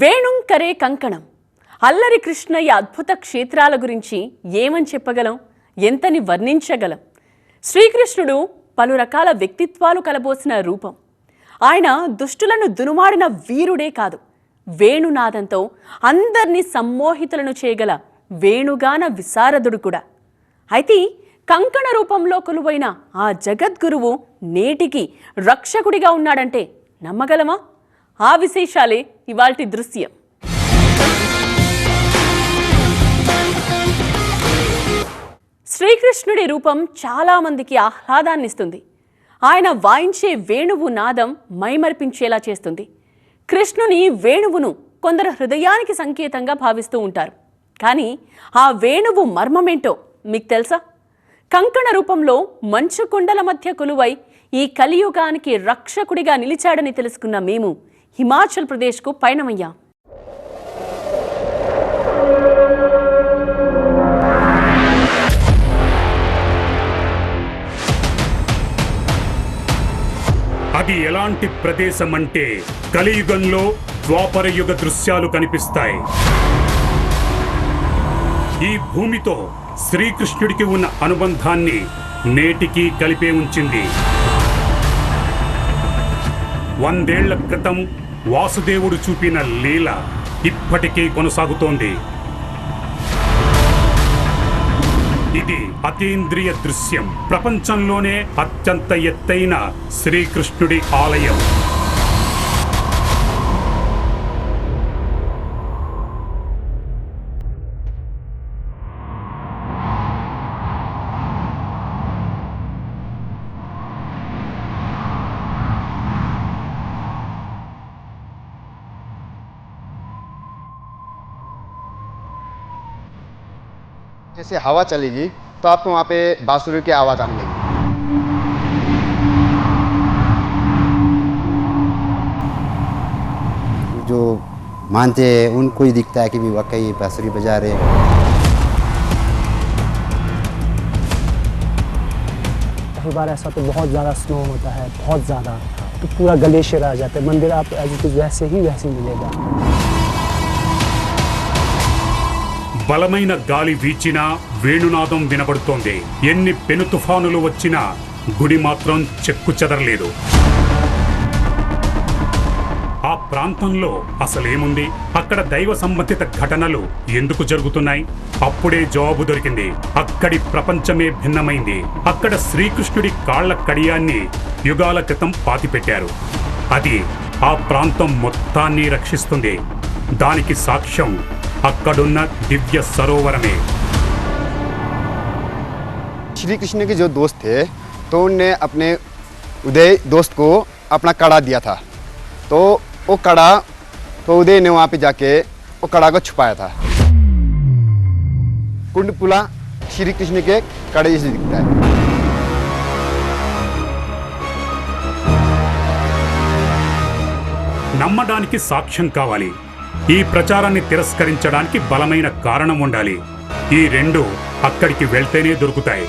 వేణుంకరే కంకణం అల్లరి కృష్ణయ్య అద్భుత క్షేత్రాల గురించి ఏమని చెప్పగలం, ఎంతని వర్ణించగలం? శ్రీకృష్ణుడు పలు రకాల వ్యక్తిత్వాలు కలబోసిన రూపం. ఆయన దుష్టులను దునుమాడిన వీరుడే కాదు, వేణునాదంతో అందర్నీ సమ్మోహితులను చేయగల వేణుగాన విశారదుడు కూడా. అయితే కంకణ రూపంలో కొలువైన ఆ జగద్గురువు నేటికి రక్షకుడిగా ఉన్నాడంటే నమ్మగలమా? ఆ విశేషాలే ఇవాల్టి దృశ్యం. శ్రీకృష్ణుడి రూపం చాలా మందికి ఆహ్లాదాన్నిస్తుంది. ఆయన వాయించే వేణువు నాదం మైమర్పించేలా చేస్తుంది. కృష్ణుని వేణువును కొందరు హృదయానికి సంకేతంగా భావిస్తూ ఉంటారు. కానీ ఆ వేణువు మర్మమేంటో మీకు తెలుసా? కంకణ రూపంలో మంచు కొండల మధ్య కొలువై ఈ కలియుగానికి రక్షకుడిగా నిలిచాడని తెలుసుకున్న మేము హిమాచల్ ప్రదేశ్కు పయనమయ్యాం. అది ఎలాంటి ప్రదేశం అంటే కలియుగంలో ద్వాపర యుగ దృశ్యాలు కనిపిస్తాయి. ఈ భూమితో శ్రీకృష్ణుడికి ఉన్న అనుబంధాన్ని నేటికి కలిపే ఉంచింది. 100 ఏళ్ల క్రితం వాసుదేవుడు చూపిన లీల ఇప్పటికీ కొనసాగుతోంది. ఇది అతీంద్రియ దృశ్యం, ప్రపంచంలోనే అత్యంత ఎత్తైన శ్రీకృష్ణుడి ఆలయం. जैसे हवा चलेगी तो आपको वहाँ पे बांसुरी की आवाज़ आने लगेगी। जो मानते हैं उनको ही दिखता है कि भी वाकई बांसुरी बजा रहे हैं। कई बार ऐसा तो बहुत ज़्यादा स्नो होता है, बहुत ज़्यादा, तो पूरा ग्लेशियर आ जाता है। मंदिर आप वैसे ही मिलेगा। బలమైన గాలి వీచినా వేణునాదం వినబడుతోంది. ఎన్ని పెను తుఫానులు వచ్చినా గుడి మాత్రం చెక్కు చెదరలేదు. ఆ ప్రాంతంలో అసలేముంది? అక్కడ దైవ సంబంధిత ఘటనలు ఎందుకు జరుగుతున్నాయి? అప్పుడే జవాబు దొరికింది. అక్కడి ప్రపంచమే భిన్నమైంది. అక్కడ శ్రీకృష్ణుడి కాళ్ల కడియాన్ని యుగాల క్రితం పాతిపెట్టారు. అది ఆ ప్రాంతం మొత్తాన్ని రక్షిస్తుంది. దానికి సాక్ష్యం అక్కడున్న దివ్య సరోవరమే. श्री कृष्ण के जो दोस्त थे तो उनने अपने उदय दोस्त को अपना कड़ा दिया था, तो वो कड़ा तो उदय ने वहाँ पे जाके वो कड़ा को छुपाया था। कुंडपुला श्री कृष्ण के कड़े से दिखता है। నమ్మడానికి సాక్ష్యం కావాలి. ఈ ప్రచారాన్ని తిరస్కరించడానికి బలమైన కారణం ఉండాలి. ఈ రెండు అక్కడికి వెళ్తేనే దొరుకుతాయి.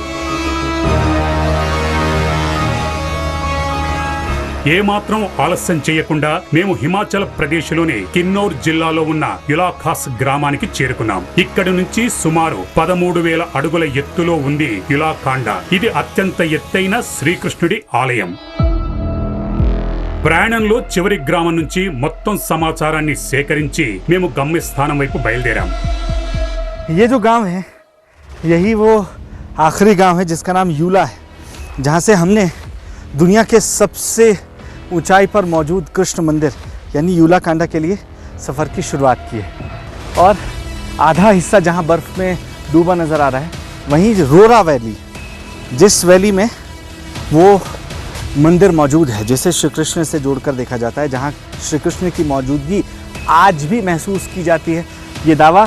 ఏమాత్రం ఆలస్యం చేయకుండా మేము హిమాచల్ ప్రదేశ్లోని కిన్నౌర్ జిల్లాలో ఉన్న యులాఖాస్ గ్రామానికి చేరుకున్నాం. ఇక్కడి నుంచి సుమారు 13,000 అడుగుల ఎత్తులో ఉంది యులాఖాండ. ఇది అత్యంత ఎత్తైన శ్రీకృష్ణుడి ఆలయం. ప్రయాణంలో చివరి గ్రామం నుంచి మొత్తం సమాచారాన్ని సేకరించి మేము గమ్యస్థానం వైపు బయలుదేరాం. ये जो गांव है यही वो आखिरी गांव है जिसका नाम यूला है, जहां से हमने दुनिया के सबसे ऊंचाई पर मौजूद कृष्ण मंदिर यानी यूला कांडा के लिए सफ़र की शुरुआत की है। और आधा हिस्सा जहां बर्फ़ में डूबा नज़र आ रहा है, वहीं रोरा वैली, जिस वैली में वो मंदिर मौजूद है जिसे श्री कृष्ण से जोड़कर देखा जाता है, जहाँ श्री कृष्ण की मौजूदगी आज भी महसूस की जाती है। ये दावा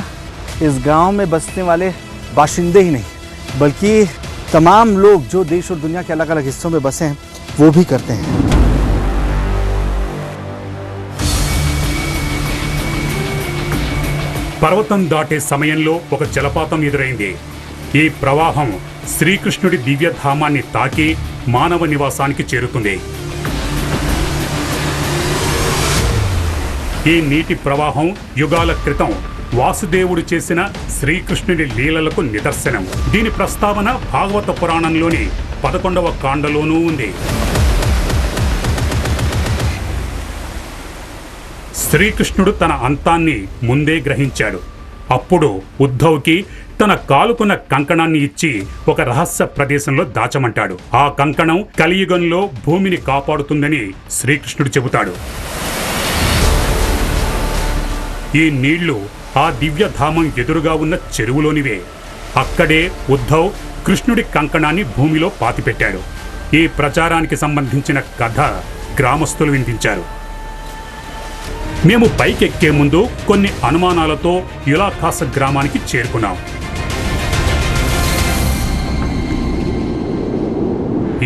इस गांव में बसने वाले बाशिंदे ही नहीं बल्कि तमाम लोग जो देश और दुनिया के अलग अलग हिस्सों में बसे हैं वो भी करते हैं। పర్వతం దాటే సమయంలో ఒక జలపాతం ఎదురైంది. ఈ ప్రవాహం శ్రీకృష్ణుడి దివ్యధామాన్ని తాకి మానవ నివాసానికి చేరుతుంది. ఈ నీటి ప్రవాహం యుగాల క్రితం వాసుదేవుడు చేసిన శ్రీకృష్ణుడి లీలలకు నిదర్శనం. దీని ప్రస్తావన భాగవత పురాణంలోని 11వ కాండలోనూ ఉంది. శ్రీకృష్ణుడు తన అంతాన్ని ముందే గ్రహించాడు. అప్పుడు ఉద్ధవ్కి తన కాలుకున్న కంకణాన్ని ఇచ్చి ఒక రహస్య ప్రదేశంలో దాచమంటాడు. ఆ కంకణం కలియుగంలో భూమిని కాపాడుతుందని శ్రీకృష్ణుడు చెబుతాడు. ఈ నీళ్లు ఆ దివ్యధామం ఎదురుగా ఉన్న చెరువులోనివే. అక్కడే ఉద్ధవ్ కృష్ణుడి కంకణాన్ని భూమిలో పాతిపెట్టాడు. ఈ ప్రచారానికి సంబంధించిన కథ గ్రామస్తులు వినిపించారు. మేము పైకెక్కే ముందు కొన్ని అనుమానాలతో యులాఖాస్ గ్రామానికి చేరుకున్నాం.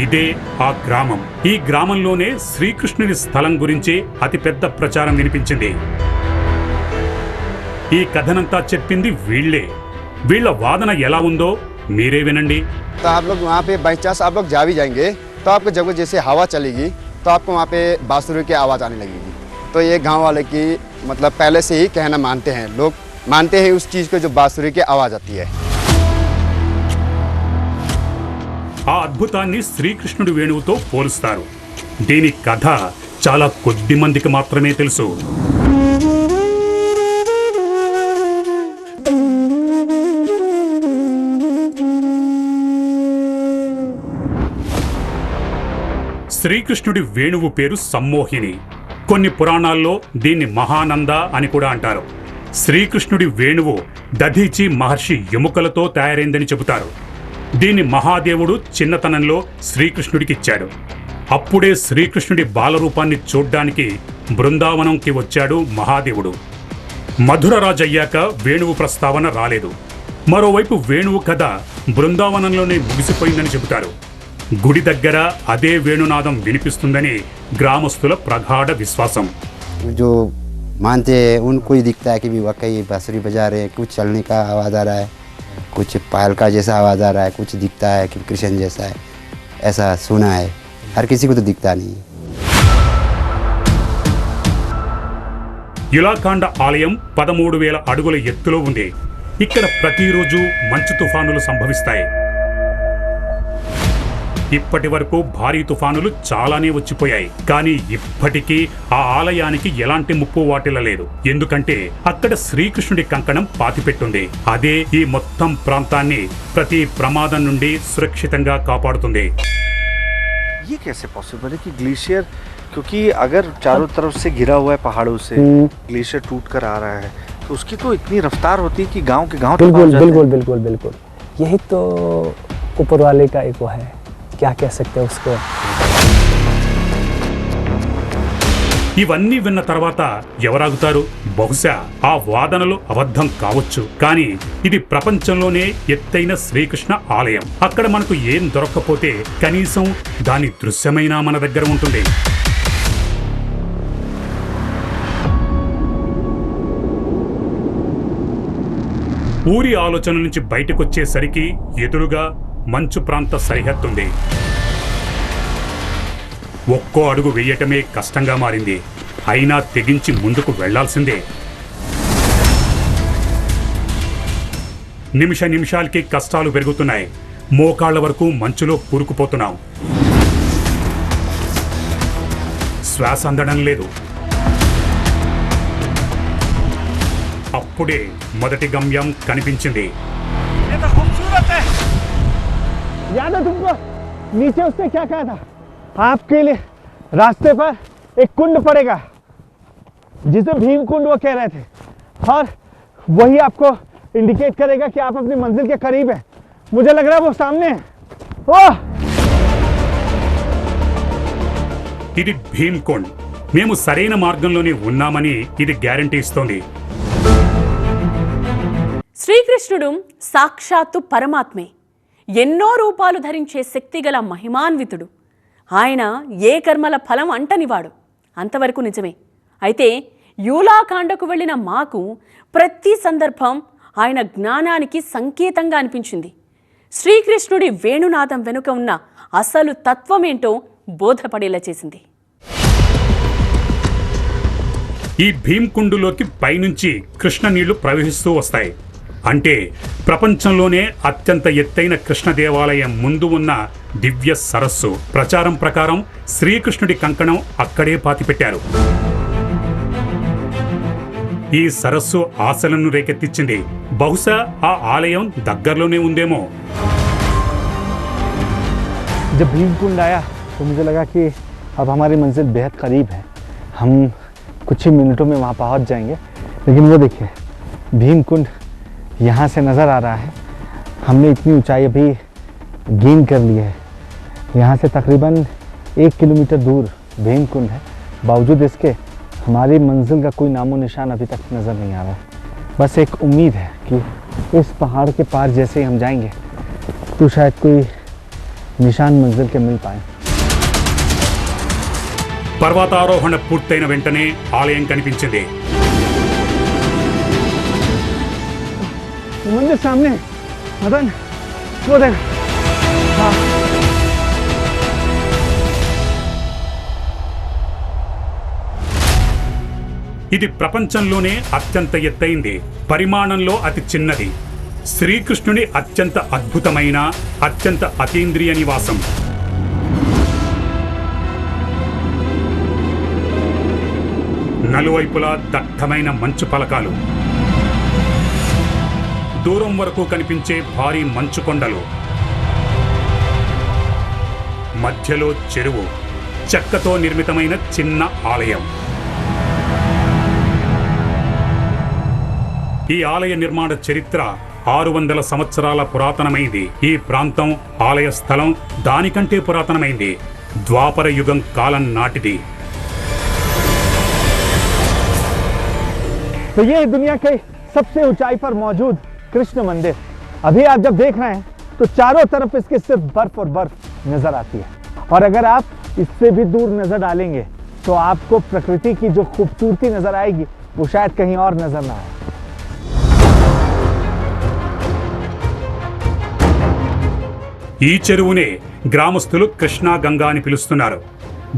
ఇదే ఆ గ్రామం. ఈ గ్రామంలోనే శ్రీకృష్ణుని స్థలం గురించి అతిపెద్ద ప్రచారం వినిపించింది. ఈ కథనంతా చెప్పింది వీళ్లే. వీళ్ల వాదన ఎలా ఉందో మీరే వినండి. तो आप लोग वहाँ पे बाई चांस आप लोग जा भी जाएंगे तो आपको जब जैसे हवा चलेगी तो आपको वहाँ पे बांसुरी की आवाज़ आने लगेगी. तो ये गांव वाले की मतलब पहले से ही कहना मानते हैं, लोग मानते हैं उस चीज़ को जो बांसुरी की आवाज़ आती है. ఆ అద్భుతాన్ని శ్రీకృష్ణుడి వేణువుతో పోలుస్తారు. దీని కథ చాలా కొద్ది మందికి మాత్రమే తెలుసు. శ్రీకృష్ణుడి వేణువు పేరు సమ్మోహిని. కొన్ని పురాణాల్లో దీన్ని మహానంద అని కూడా అంటారు. శ్రీకృష్ణుడి వేణువు దధీచి మహర్షి ఎముకలతో తయారైందని చెబుతారు. దీన్ని మహాదేవుడు చిన్నతనంలో శ్రీకృష్ణుడికిచ్చాడు. అప్పుడే శ్రీకృష్ణుడి బాలరూపాన్ని చూడ్డానికి బృందావనంకి వచ్చాడు మహాదేవుడు. మధురరాజయ్యాక వేణువు ప్రస్తావన రాలేదు. మరోవైపు వేణువు కథ బృందావనంలోనే ముగిసిపోయిందని చెబుతారు. గుడి దగ్గర అదే వేణునాదం వినిపిస్తుందని గ్రామస్తుల ప్రగాఢ విశ్వాసం. जो मानते हैं उनको ही दिखता है कि भी वाकई बांसुरी बजा रहे हैं, कुछ चलने का आवाज़ आ रहा है, कुछ पायल का जैसा आवाज़ आ रहा है, कुछ दिखता है कि कृष्ण जैसा है, ऐसा सुना है. हर किसी को तो दिखता नहीं है. యులాఖాండ ఆలయం 13,000 అడుగుల ఎత్తులో ఉంది. ఇక్కడ ప్రతిరోజు మంచు తుఫానులు సంభవిస్తాయి. ఇప్పటి వరకు భారీ తుఫానులు చాలానే వచ్చిపోయాయి. కానీ ఇప్పటికీ ఆ ఆలయానికి ఎలాంటి ముప్పు వాటిల్లలేదు. ఎందుకంటే అక్కడ శ్రీకృష్ణుడి కంకణం పాతిపెట్టుంది. అదే ఈ మొత్తం ప్రాంతాన్ని ప్రతి ప్రమాదం నుండి సురక్షితంగా కాపాడుతుంది. ये कैसे पॉसिबल है कि ग्लेशियर, क्योंकि अगर चारों तरफ से घिरा हुआ है पहाड़ों से, ग्लेशियर टूट कर आ रहा है तो उसकी तो इतनी रफ्तार होती है कि गांव के गांव बिल्कुल बिल्कुल बिल्कुल बिल्कुल यही तो ऊपर वाले का एक वो है, क्या कह सकते हैं उसको. ఇవన్నీ విన్న తర్వాత ఎవరాగుతారు? బహుశా ఆ వాదనలు అబద్ధం కావచ్చు. కానీ ఇది ప్రపంచంలోనే ఎత్తైన శ్రీకృష్ణ ఆలయం. అక్కడ మనకు ఏం దొరక్కపోతే కనీసం దాని దృశ్యమైనా మన దగ్గర ఉంటుంది. ఊరి ఆలోచన నుంచి బయటకొచ్చేసరికి ఎదురుగా మంచు ప్రాంత సరిహద్దుంది. ఒక్కో అడుగు వెయ్యటమే కష్టంగా మారింది. అయినా తెగించి ముందుకు వెళ్లాల్సిందే. నిమిషాలకి కష్టాలు పెరుగుతున్నాయి. మోకాళ్ల వరకు మంచులో కూరుకుపోతున్నాం. శ్వాస అందడం లేదు. అప్పుడే మొదటి గమ్యం కనిపించింది. याद है तुमको नीचे उसने क्या कहा था? आपके लिए रास्ते पर एक कुंड पड़ेगा जिसे भीम कुंड वो कह रहे थे, और वही आपको इंडिकेट करेगा कि आप अपनी मंजिल के करीब हैं. मुझे लग रहा है वो सामने है. ओह! ఇది భీమ్కుండ్. మేము సరైన మార్గంలోనే ఉన్నామని ఇది గ్యారంటీ ఇస్తోంది. శ్రీకృష్ణుడు సాక్షాత్తు పరమాత్మే. ఎన్నో రూపాలు ధరించే శక్తిగల మహిమాన్వితుడు. ఆయన ఏ కర్మల ఫలం అంటనివాడు. అంతవరకు నిజమే. అయితే యూలాఖాండకు వెళ్ళిన మాకు ప్రతి సందర్భం ఆయన జ్ఞానానికి సంకేతంగా అనిపించింది. శ్రీకృష్ణుడి వేణునాదం వెనుక ఉన్న అసలు తత్వమేంటో బోధపడేలా చేసింది. ఈ భీమ్కుండులోకి పైనుంచి కృష్ణ నీళ్లు ప్రవహిస్తూ వస్తాయి. అంటే ప్రపంచంలోనే అత్యంత ఎత్తైన కృష్ణ దేవాలయం ముందు ఉన్న దివ్య సరస్సు. ప్రచారం ప్రకారం శ్రీకృష్ణుడి కంకణం అక్కడే పాతిపెట్టారు. ఈ సరస్సు ఆశలను రేకెత్తించింది. బహుశా ఆ ఆలయం దగ్గరలోనే ఉందేమో. जब भीमकुंड आया तो मुझे लगा कि अब हमारी मंजिल बेहद करीब है, हम कुछ ही मिनटों में वहाँ पहुँच जाएंगे. लेकिन वो देखिए, भीमकुंड यहाँ से नज़र आ रहा है. हमने इतनी ऊंचाई अभी गेन कर ली है. यहाँ से तकरीबन 1 किलोमीटर दूर भीमकुंड है. बावजूद इसके हमारी मंजिल का कोई नामो निशान अभी तक नज़र नहीं आ रहा है. बस एक उम्मीद है कि इस पहाड़ के पार जैसे ही हम जाएंगे तो शायद कोई निशान मंजिल के मिल पाए. పర్వతారోహణ పూర్తయిన వెంటనే ఆలయం కనిపించింది. मंदिर सामने मदन, वो देख. हाँ. ఇది ప్రపంచంలోనే అత్యంత ఎత్తైంది, పరిమాణంలో అతి చిన్నది. శ్రీకృష్ణుని అత్యంత అద్భుతమైన అత్యంత అతీంద్రియ నివాసం. నలువైపులా దట్టమైన మంచు పలకాలు, దూరం వరకు కనిపించే భారీ మంచు కొండలు, మధ్యలో చెరువు, చెక్కతో నిర్మితమైన చిన్న ఆలయం. ఈ ఆలయ నిర్మాణ చరిత్ర 600 సంవత్సరాల పురాతనమైంది. ఈ ప్రాంతం ఆలయ స్థలం దానికంటే పురాతనమైంది. ద్వాపర యుగం కాలం నాటిది. तो ये दुनिया के सबसे ऊंचाई पर मौजूद कृष्ण मंदिर. अभी आप जब देख रहे हैं तो चारों तरफ इसके सिर्फ बर्फ और बर्फ नजर आती है. और अगर आप इससे भी दूर नजर डालेंगे तो आपको प्रकृति की जो खूबसूरती नजर आएगी वो शायद कहीं और नजर ना आए. ఈ చెరువునే గ్రామస్తులు కృష్ణా గంగా అని పిలుస్తున్నారు.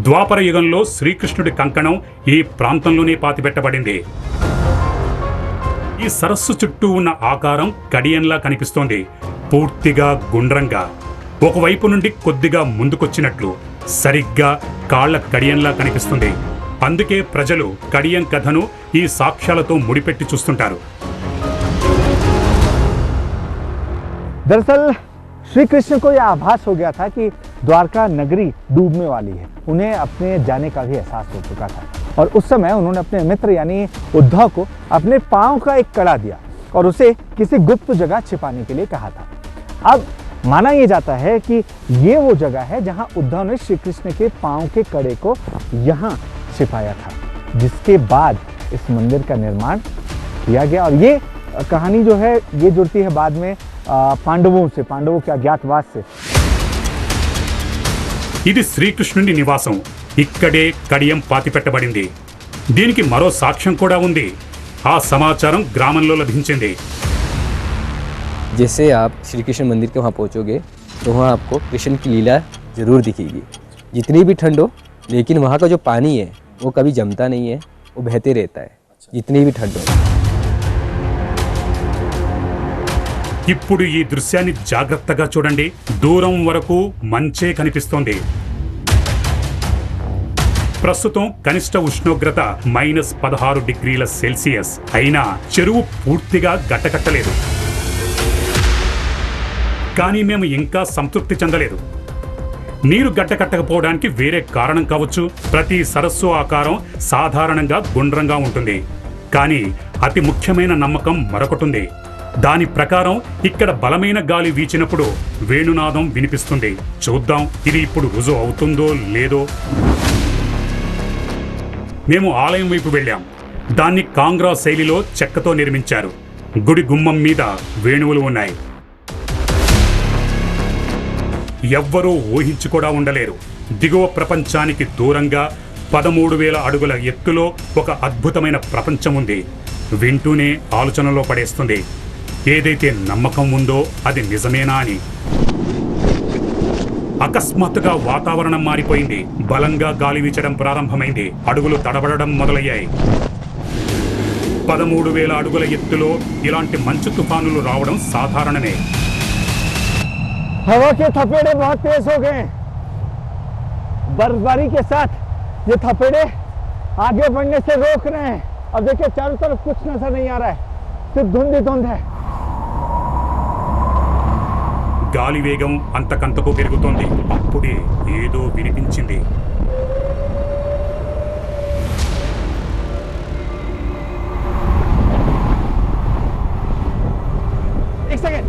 ద్వాపర యుగంలో శ్రీకృష్ణుడి కంకణం ఈ ప్రాంతంలోనే పాతిపెట్టబడింది. ఈ సరస్సు చుట్టూ ఉన్న ఆకారం కడియంలా కనిపిస్తోంది. పూర్తిగా గుండ్రంగా, ఒకవైపు నుండి కొద్దిగా ముందుకొచ్చినట్లు, సరిగ్గా కాళ్ల కడియంలా కనిపిస్తుంది. అందుకే ప్రజలు కడియం కథను ఈ సాక్ష్యాలతో ముడిపెట్టి చూస్తుంటారు. दरअसल श्री कृष्ण को यह आभास हो गया था कि द्वारका नगरी डूबने वाली है. उन्हें अपने जाने का भी एहसास हो चुका था और उस समय उन्होंने अपने मित्र यानी उद्धव को अपने पांव का एक कड़ा दिया और उसे किसी गुप्त जगह छिपाने के लिए कहा था. अब माना यह जाता है कि ये वो जगह है जहां उद्धव ने श्री कृष्ण के पांव के कड़े को यहाँ छिपाया था, जिसके बाद इस मंदिर का निर्माण किया गया. और ये कहानी जो है ये जुड़ती है बाद में पांडवों के अज्ञातवास से. ఇది శ్రీకృష్ణుని నివాసం. ఇక్కడే కడియం పాతిపెట్టబడింది. దీనికి మరో సాక్ష్యం కూడా ఉంది. ఆ సమాచారం గ్రామంలో లభించింది. जैसे आप श्री कृष्ण मंदिर के वहाँ पहुँचोगे तो वहाँ आपको कृष्ण की लीला जरूर दिखेगी. जितनी भी ठंड हो, लेकिन वहाँ का जो पानी है वो कभी जमता नहीं है, वो बहते रहता है जितनी भी ठंड हो. ఇప్పుడు ఈ దృశ్యాన్ని జాగ్రత్తగా చూడండి. దూరం వరకు మంచే కనిపిస్తోంది. ప్రస్తుతం కనిష్ట ఉష్ణోగ్రత -16 డిగ్రీల సెల్సియస్. అయినా చెరువు పూర్తిగా గట్టకట్టలేదు. కానీ మేము ఇంకా సంతృప్తి చెందలేదు. నీరు గట్టకట్టకపోవడానికి వేరే కారణం కావచ్చు. ప్రతి సరస్సు ఆకారం సాధారణంగా గుండ్రంగా ఉంటుంది. కానీ అతి ముఖ్యమైన నమ్మకం మరొకటుంది. దాని ప్రకారం ఇక్కడ బలమైన గాలి వీచినప్పుడు వేణునాదం వినిపిస్తుంది. చూద్దాం ఇది ఇప్పుడు రుజువు అవుతుందో లేదో. మేము ఆలయం వైపు వెళ్ళాం. దాన్ని కాంగ్రా శైలిలో చెక్కతో నిర్మించారు. గుడి గుమ్మం మీద వేణువులు ఉన్నాయి. ఎవ్వరూ ఊహించి కూడా ఉండలేరు. దిగువ ప్రపంచానికి దూరంగా 13,000 అడుగుల ఎత్తులో ఒక అద్భుతమైన ప్రపంచం ఉంది. వింటూనే ఆలోచనలో పడేస్తుంది. ఏదైతే నమ్మకం ఉందో అది నిజమేనా అని. అకస్మాత్తుగా వాతావరణం మారిపోయింది. బలంగా గాలి వీచడం ప్రారంభమైంది. అడుగులు తడబడడం మొదలయ్యాయి. 13,000 అడుగుల ఎత్తులో ఇలాంటి మంచు తుఫానులు రావడం సాధారణమే. हवा के थपेड़े बहुत तेज हो गए हैं। बर्फबारी के साथ ये थपेड़े आगे बढ़ने से रोक रहे हैं। अब देखिए चारों तरफ कुछ नजर नहीं आ रहा है, सिर्फ धुंध ही धुंध है। గాలి వేగం అంతకంతకు పెరుగుతోంది. అప్పుడే ఏదో వినిపించింది. एक सेकंड,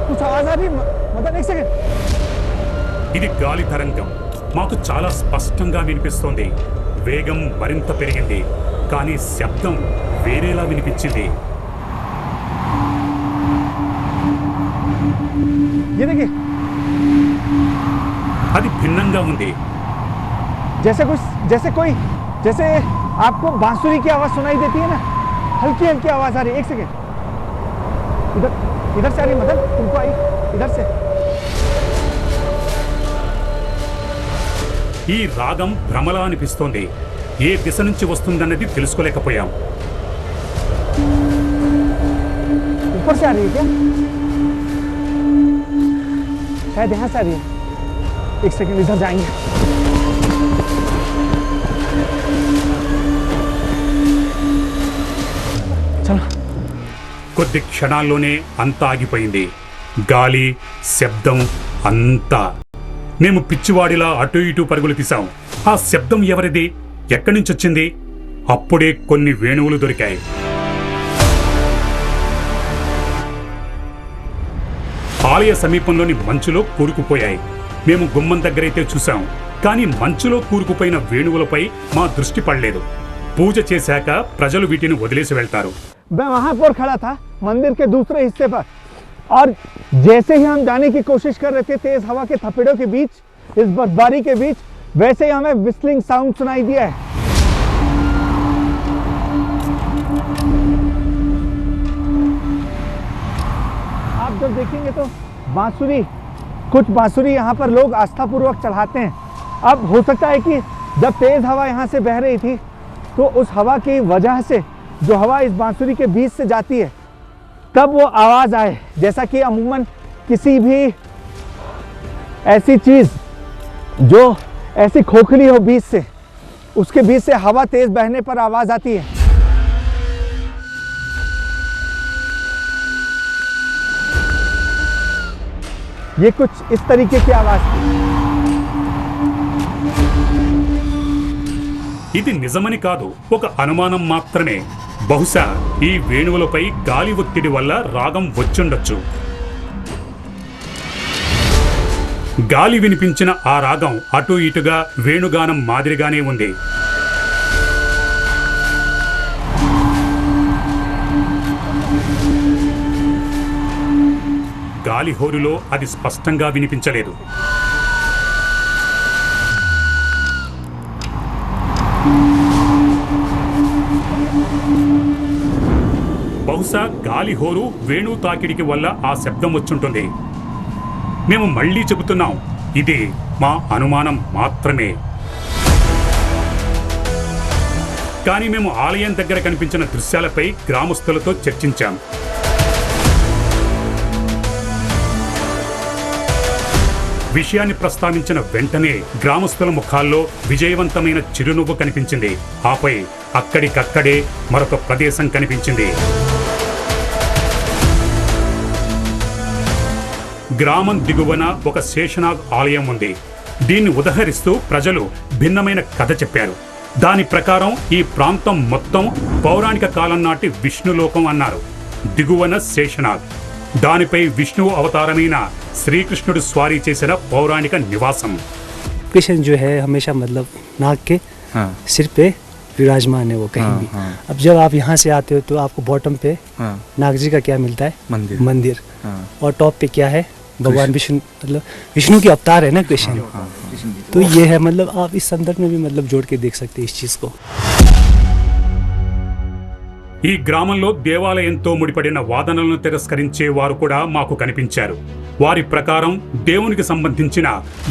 कुछ आवाज आ रही है मदन, एक सेकंड। ఇది గాలి తరంగం. మాకు చాలా స్పష్టంగా వినిపిస్తోంది. వేగం మరింత పెరిగింది, కానీ శబ్దం వేరేలా వినిపించింది. ये देखिए, అది భిన్నంగా ఉంది. जैसे आपको बांसुरी की आवाज सुनाई देती है ना, हल्की हल्की आवाज आ रही है। एक सेकंड, इधर से आ रही मदन, तुमको आई इधर से। ఈ రాగం భ్రమలా అనిపిస్తోంది. ఏ దిశ నుంచి వస్తుందన్నది తెలుసుకోలేకపోయాం. ऊपर से आ रही है क्या? शायद यहाँ से आ रही है। एक सेकंड, इधर जाएंगे। चलो। కొద్ది క్షణాల్లోనే అంతా ఆగిపోయింది. గాలి, శబ్దం అంతా. మేము పిచ్చివాడిలా అటు ఇటు పరుగులు తీశాం. ఆ శబ్దం ఎవరిది, ఎక్కడి నుంచి వచ్చింది? అప్పుడే కొన్ని వేణువులు దొరికాయి. ఆలయ సమీపంలోని మంచులో కూరుకుపోయాయి. మేము గుమ్మం దగ్గరైతే చూశాం, కానీ మంచులో కూరుకుపోయిన వేణువులపై మా దృష్టి పడలేదు. పూజ చేశాక ప్రజలు వీటిని వదిలేసి వెళ్తారు. मैं वहां पर खड़ा था मंदिर के दूसरे हिस्से पर, और जैसे ही हम जाने की कोशिश कर रहे थे तेज हवा के थपेड़ों के बीच, इस बर्फबारी के बीच, वैसे ही हमें विस्लिंग साउंड सुनाई दिया है। आप जब देखेंगे तो बांसुरी, कुछ बांसुरी यहाँ पर लोग आस्थापूर्वक चढ़ाते हैं। अब हो सकता है कि जब तेज हवा यहाँ से बह रही थी तो उस हवा की वजह से जो हवा इस बांसुरी के बीच से जाती है तब वो आवाज आए, जैसा कि अमूमन किसी भी ऐसी चीज जो ऐसी खोखली हो बीच से, उसके बीच से हवा तेज बहने पर आवाज आती है। ये कुछ इस तरीके की आवाज थी। ఇది నిజమని కాదు, ఒక అనుమానం మాత్రమే. బహుశా ఈ వేణువులపై గాలి ఒత్తిడి వల్ల రాగం వచ్చుండొచ్చు. గాలి వినిపించిన ఆ రాగం అటు ఇటుగా వేణుగానం మాదిరిగానే ఉంది. గాలి హోరులో అది స్పష్టంగా వినిపించలేదు. బహుశా గాలి హోరు వేణు తాకిడికి వల్ల ఆ శబ్దం వచ్చుంటుంది. మేము మళ్ళీ చెబుతున్నాం, ఇది మా అనుమానం మాత్రమే. కానీ మేము ఆలయం దగ్గర కనిపించిన దృశ్యాలపై గ్రామస్తులతో చర్చించాం. విషయాన్ని ప్రస్తావించిన వెంటనే గ్రామస్తుల ముఖాల్లో విజయవంతమైన చిరునవ్వు కనిపించింది. ఆపై అక్కడికక్కడే మరొక ప్రదేశం కనిపించింది. గ్రామం దిగువన ఒక శేషనాగ్ ఆలయం ఉంది. దీన్ని ఉదహరిస్తూ ప్రజలు భిన్నమైన కథ చెప్పారు. దాని ప్రకారం ఈ ప్రాంతం మొత్తం పౌరాణిక కాలం నాటి విష్ణులోకం అన్నారు. దిగువన శేషనాగ్, దానిపై విష్ణువు అవతారమైన శ్రీకృష్ణుడు స్వారీ చేసిన పౌరాణిక నివాసం. कृष्ण जो है हमेशा मतलब नाग के सिर पे विराजमान है वो कहीं भी। अब जब आप यहाँ से आते हो तो आपको बॉटम पे नाग जी का क्या मिलता है? मंदिर। और टॉप पे क्या है? भगवान विष्णु, मतलब विष्णु के अवतार है ना कृष्ण। तो ये है, मतलब आप इस संदर्भ में भी मतलब जोड़ के देख सकते हैं इस चीज को। ఈ గ్రామంలో దేవాలయంతో ముడిపడిన వాదనలను తిరస్కరించే వారు కూడా మాకు కనిపించారు. వారి ప్రకారం దేవునికి సంబంధించిన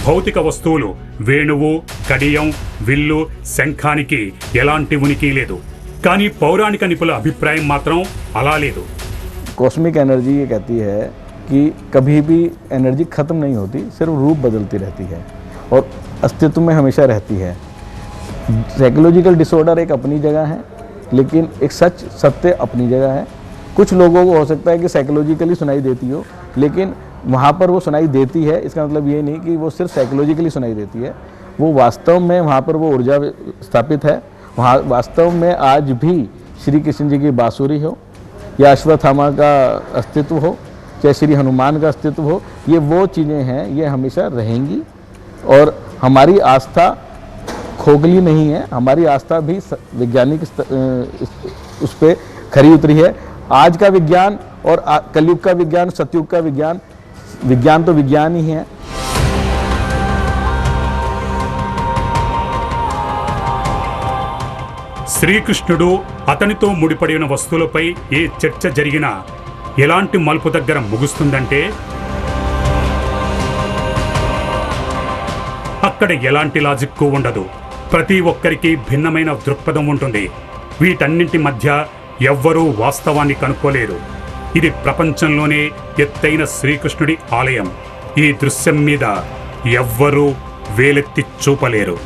భౌతిక వస్తువులు వేణువు, కడియం, విల్లు, శంఖానికి ఎలాంటి ఉనికి లేదు. కానీ పౌరాణిక నిపుణుల అభిప్రాయం మాత్రం అలా లేదు. कॉस्मिक एनर्जी ये कहती है कि कभी भी एनर्जी ख़त्म नहीं होती, सिर्फ रूप बदलती रहती है और अस्तित्व में हमेशा रहती है. साइकोलॉजिकल डिसऑर्डर एक अपनी जगह है, लेकिन एक सत्य अपनी जगह है. कुछ लोगों को हो सकता है कि साइकोलॉजिकली सुनाई देती हो, लेकिन वहाँ पर वो सुनाई देती है, इसका मतलब ये नहीं कि वो सिर्फ साइकोलॉजिकली सुनाई देती है. वो वास्तव में वहाँ पर वो ऊर्जा स्थापित है. वहाँ वास्तव में आज भी श्री कृष्ण जी की बांसुरी हो या अश्वत्थामा का अस्तित्व हो, चाहे श्री हनुमान का अस्तित्व हो, ये वो चीज़ें हैं, ये हमेशा रहेंगी. और हमारी आस्था खोखली नहीं है, हमारी आस्था भी वैज्ञानिक उस पर खरी उतरी है. आज का विज्ञान और कलयुग का विज्ञान, सतयुग का विज्ञान, विज्ञान तो विज्ञान ही है. శ్రీకృష్ణుడు అతనితో ముడిపడిన వస్తువులపై ఏ చర్చ జరిగినా ఎలాంటి మలుపు దగ్గర ముగుస్తుందంటే అక్కడ ఎలాంటి లాజిక్ ఉండదు. ప్రతి ఒక్కరికి భిన్నమైన దృక్పథం ఉంటుంది. వీటన్నింటి మధ్య ఎవ్వరూ వాస్తవాన్ని కనుక్కోలేరు. ఇది ప్రపంచంలోనే ఎత్తైన శ్రీకృష్ణుడి ఆలయం. ఈ దృశ్యం మీద ఎవ్వరూ వేలెత్తి చూపలేరు.